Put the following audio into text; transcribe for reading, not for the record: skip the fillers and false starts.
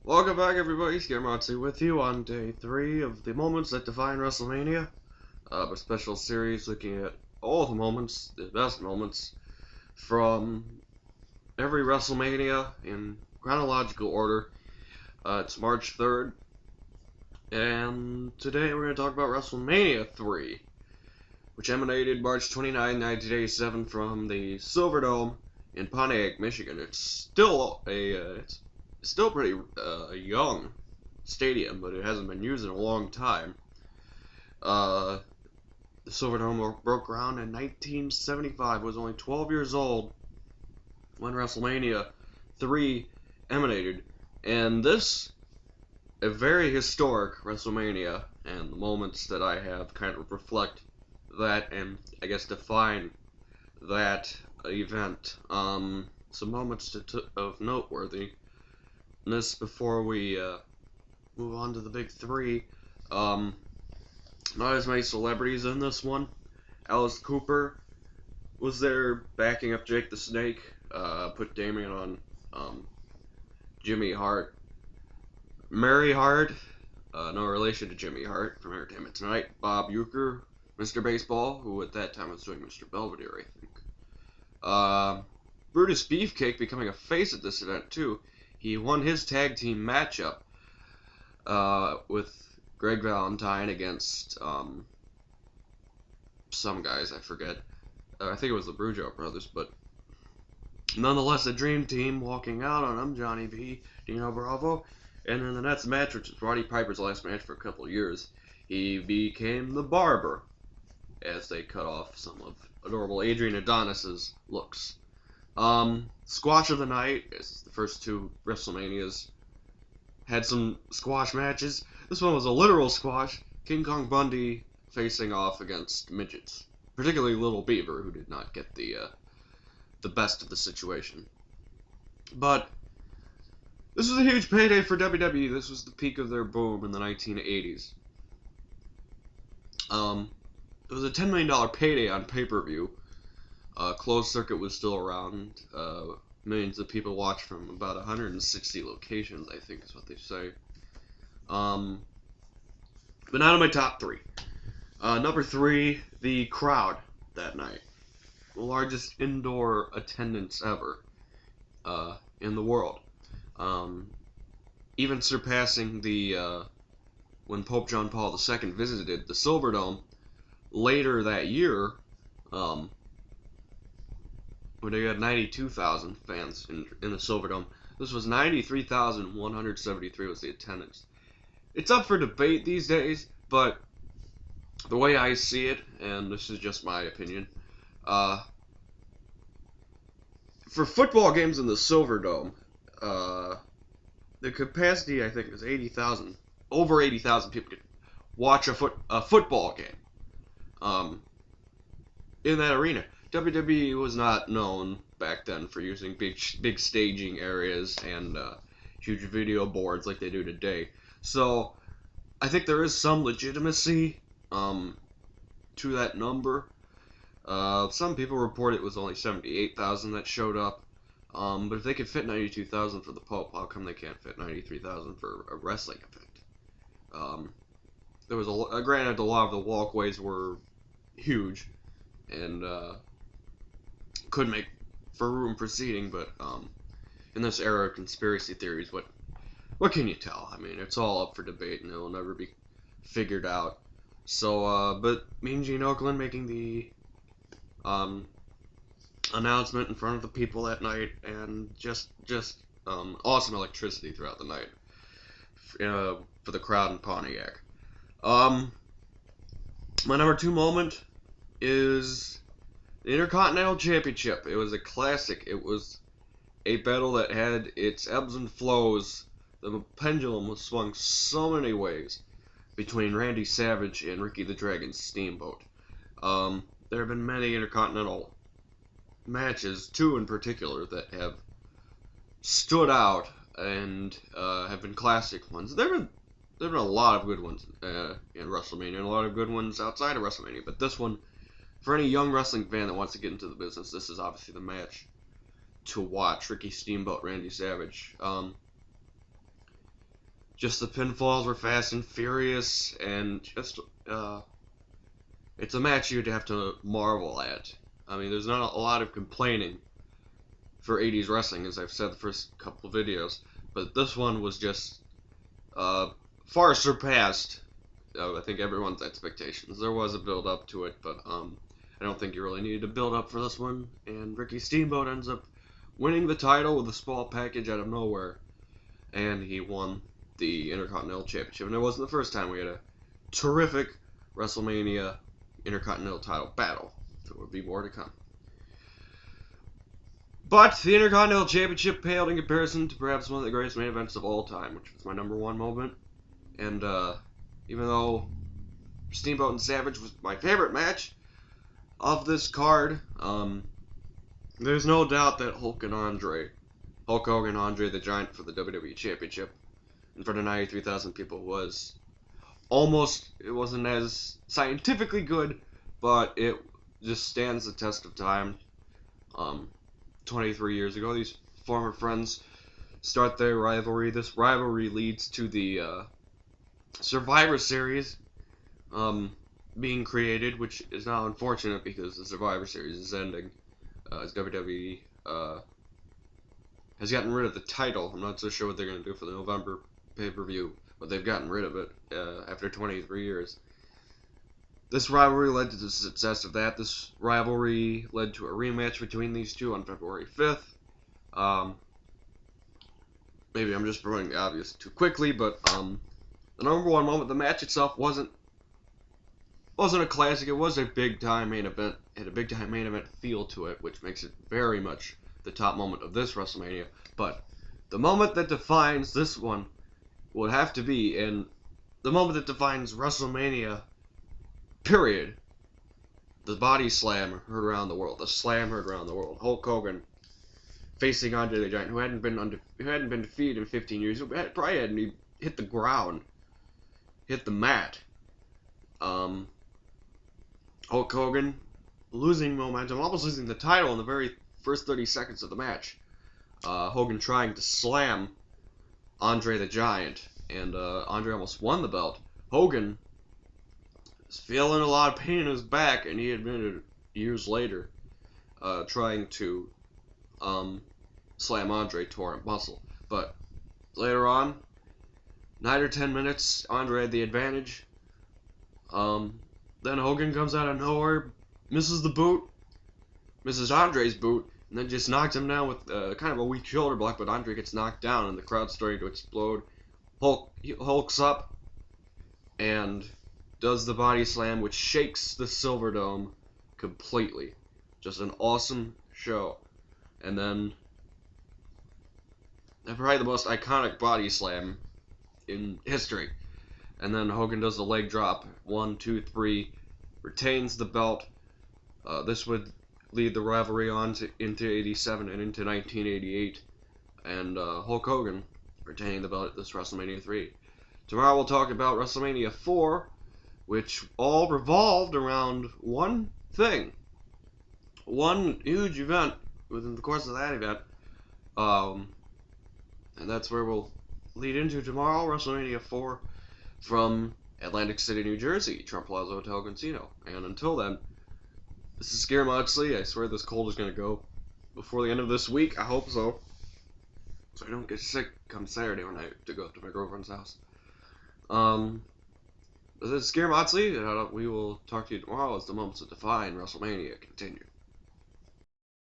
Welcome back, everybody. Scaramotzi with you on day 3 of the moments that define WrestleMania. A special series looking at all the moments, the best moments, from every WrestleMania in chronological order. It's March 3rd, and today we're going to talk about WrestleMania III, which emanated March 29, 1987 from the Silverdome in Pontiac, Michigan. It's still a pretty young stadium, but it hasn't been used in a long time. The Silverdome broke ground in 1975. It was only 12 years old when WrestleMania 3 emanated, and this, a very historic WrestleMania, and the moments that I have kind of reflect that and I guess define that event. Some moments of noteworthy. This before we move on to the big 3. Not as many celebrities in this one. Alice Cooper was there backing up Jake the Snake. Put Damien on Jimmy Hart. Mary Hart, no relation to Jimmy Hart from Entertainment Tonight. Bob Uecker, Mr. Baseball, who at that time was doing Mr. Belvedere, I think. Brutus Beefcake becoming a face at this event too. He won his tag team matchup with Greg Valentine against some guys, I forget. I think it was the Brujo brothers, but nonetheless, a dream team walking out on him, Johnny V, Dino Bravo. And in the next match, which was Roddy Piper's last match for a couple of years, he became the Barber as they cut off some of adorable Adrian Adonis's looks. Squash of the night, as the first 2 WrestleManias had some squash matches. This one was a literal squash. King Kong Bundy facing off against midgets, particularly Little Beaver, who did not get the best of the situation. But this was a huge payday for WWE. This was the peak of their boom in the 1980s. It was a $10 million payday on pay-per-view. Closed circuit was still around. Millions of people watched from about 160 locations, I think is what they say. But now to my top 3. Number 3, the crowd that night. The largest indoor attendance ever in the world. Even surpassing the when Pope John Paul II visited the Silverdome later that year, when they had 92,000 fans in the Silverdome. This was 93,173 was the attendance. It's up for debate these days, but the way I see it, and this is just my opinion, for football games in the Silverdome, the capacity, I think, is 80,000. Over 80,000 people could watch a football game in that arena. WWE was not known back then for using big staging areas and huge video boards like they do today. So I think there is some legitimacy to that number. Some people report it was only 78,000 that showed up. But if they could fit 92,000 for the Pope, how come they can't fit 93,000 for a wrestling event? There was granted, a lot of the walkways were huge and could make for room proceeding, but in this era of conspiracy theories, what can you tell? I mean, it's all up for debate and it'll never be figured out. So, but Mean Gene Okerlund making the announcement in front of the people that night, and just awesome electricity throughout the night for the crowd in Pontiac. My number 2 moment is the Intercontinental Championship. It was a classic. It was a battle that had its ebbs and flows. The pendulum was swung so many ways between Randy Savage and Ricky the Dragon Steamboat. There have been many Intercontinental matches, 2 in particular, that have stood out and have been classic ones. There have been a lot of good ones in WrestleMania, and a lot of good ones outside of WrestleMania, but this one, for any young wrestling fan that wants to get into the business, this is obviously the match to watch. Ricky Steamboat, Randy Savage. Just the pinfalls were fast and furious, and just it's a match you'd have to marvel at. I mean, there's not a lot of complaining for 80s wrestling, as I've said the first couple of videos, but this one was just far surpassed, I think, everyone's expectations. There was a build up to it, but I don't think you really needed to build up for this one, and Ricky Steamboat ends up winning the title with a small package out of nowhere, and he won the Intercontinental Championship. And it wasn't the first time we had a terrific WrestleMania Intercontinental title battle. There would be more to come. But the Intercontinental Championship paled in comparison to perhaps one of the greatest main events of all time, which was my #1 moment. And even though Steamboat and Savage was my favorite match of this card, there's no doubt that Hulk Hogan, Andre the Giant for the WWE Championship in front of 93,000 people was almost, it wasn't as scientifically good, but it just stands the test of time. 23 years ago, these former friends start their rivalry. This rivalry leads to the Survivor Series being created, which is now unfortunate because the Survivor Series is ending, as WWE has gotten rid of the title. I'm not so sure what they're going to do for the November pay-per-view, but they've gotten rid of it after 23 years. This rivalry led to the success of that. This rivalry led to a rematch between these two on February 5th. Maybe I'm just promoting the obvious too quickly, but the #1 moment, the match itself wasn't a classic. It was a big-time main event. It had a big-time main event feel to it, which makes it very much the top moment of this WrestleMania. But the moment that defines this one would have to be, and the moment that defines WrestleMania, period, the body slam heard around the world. The slam heard around the world. Hulk Hogan facing Andre the Giant, who hadn't been defeated in 15 years, who probably hadn't even hit the ground, hit the mat. Hulk Hogan losing momentum, almost losing the title in the very first 30 seconds of the match. Hogan trying to slam Andre the Giant, and Andre almost won the belt. Hogan was feeling a lot of pain in his back, and he admitted years later, trying to slam Andre, tore a muscle. But later on, 9 or 10 minutes, Andre had the advantage. Then Hogan comes out of nowhere, misses the boot, misses Andre's boot, and then just knocks him down with kind of a weak shoulder block, but Andre gets knocked down, and the crowd's starting to explode. Hulk's up, and does the body slam, which shakes the Silverdome completely. Just an awesome show. And then, probably the most iconic body slam in history. And then Hogan does the leg drop, 1, 2, 3, retains the belt. This would lead the rivalry on into 87 and into 1988. And Hulk Hogan retaining the belt at this WrestleMania 3. Tomorrow we'll talk about WrestleMania 4, which all revolved around one thing. One huge event within the course of that event. And that's where we'll lead into tomorrow, WrestleMania 4 from Atlantic City, New Jersey, Trump Plaza Hotel Casino. And until then, this is Scare Moxley. I swear this cold is going to go before the end of this week. I hope so. So I don't get sick come Saturday when I have to go up to my girlfriend's house. This is Scare Moxley, and we will talk to you tomorrow as the moments that define WrestleMania continue.